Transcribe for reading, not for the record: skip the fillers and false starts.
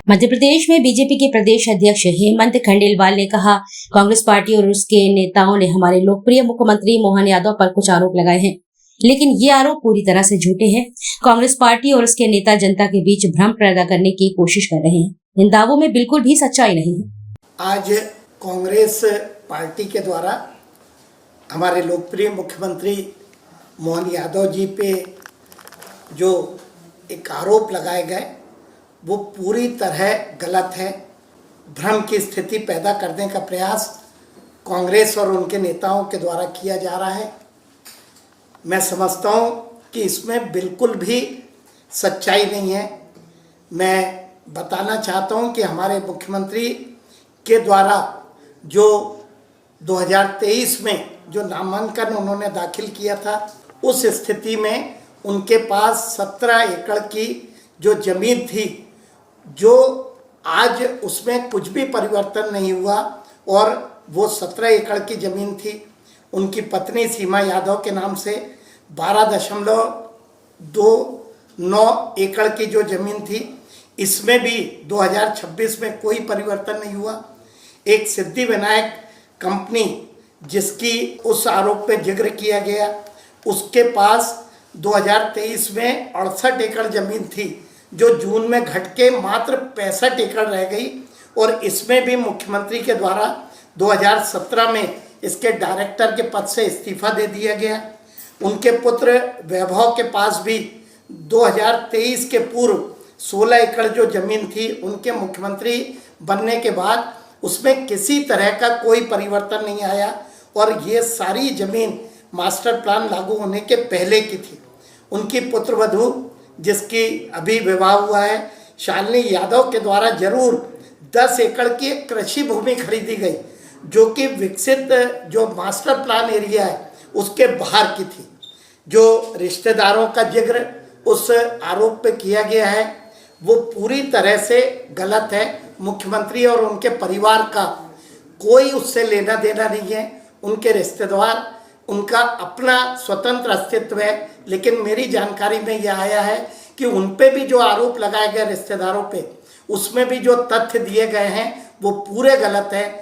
मध्य प्रदेश में बीजेपी के प्रदेश अध्यक्ष हेमंत खंडेलवाल ने कहा, कांग्रेस पार्टी और उसके नेताओं ने हमारे लोकप्रिय मुख्यमंत्री मोहन यादव पर कुछ आरोप लगाए हैं, लेकिन ये आरोप पूरी तरह से झूठे हैं। कांग्रेस पार्टी और उसके नेता जनता के बीच भ्रम पैदा करने की कोशिश कर रहे हैं। इन दावों में बिल्कुल भी सच्चाई नहीं है। आज कांग्रेस पार्टी के द्वारा हमारे लोकप्रिय मुख्यमंत्री मोहन यादव जी पे जो एक आरोप लगाए गए वो पूरी तरह गलत है। भ्रम की स्थिति पैदा करने का प्रयास कांग्रेस और उनके नेताओं के द्वारा किया जा रहा है। मैं समझता हूँ कि इसमें बिल्कुल भी सच्चाई नहीं है। मैं बताना चाहता हूँ कि हमारे मुख्यमंत्री के द्वारा जो 2023 में जो नामांकन उन्होंने दाखिल किया था, उस स्थिति में उनके पास 17 एकड़ की जो ज़मीन थी, जो आज उसमें कुछ भी परिवर्तन नहीं हुआ और वो 17 एकड़ की ज़मीन थी। उनकी पत्नी सीमा यादव के नाम से 12.29 एकड़ की जो ज़मीन थी, इसमें भी 2026 में कोई परिवर्तन नहीं हुआ। एक सिद्धि विनायक कंपनी जिसकी उस आरोप पे जिक्र किया गया, उसके पास 2023 में 68 एकड़ ज़मीन थी, जो जून में घट के मात्र 65 एकड़ रह गई। और इसमें भी मुख्यमंत्री के द्वारा 2017 में इसके डायरेक्टर के पद से इस्तीफा दे दिया गया। उनके पुत्र वैभव के पास भी 2023 के पूर्व 16 एकड़ जो ज़मीन थी, उनके मुख्यमंत्री बनने के बाद उसमें किसी तरह का कोई परिवर्तन नहीं आया और ये सारी ज़मीन मास्टर प्लान लागू होने के पहले की थी। उनकी पुत्रवधू जिसकी अभी विवाह हुआ है, शालिनी यादव के द्वारा जरूर 10 एकड़ की एक कृषि भूमि खरीदी गई, जो कि विकसित जो मास्टर प्लान एरिया है उसके बाहर की थी। जो रिश्तेदारों का जिक्र उस आरोप पे किया गया है वो पूरी तरह से गलत है। मुख्यमंत्री और उनके परिवार का कोई उससे लेना देना नहीं है। उनके रिश्तेदार, उनका अपना स्वतंत्र अस्तित्व है, लेकिन मेरी जानकारी में यह आया है कि उन पे भी जो आरोप लगाए गए रिश्तेदारों पे, उसमें भी जो तथ्य दिए गए हैं वो पूरे गलत हैं।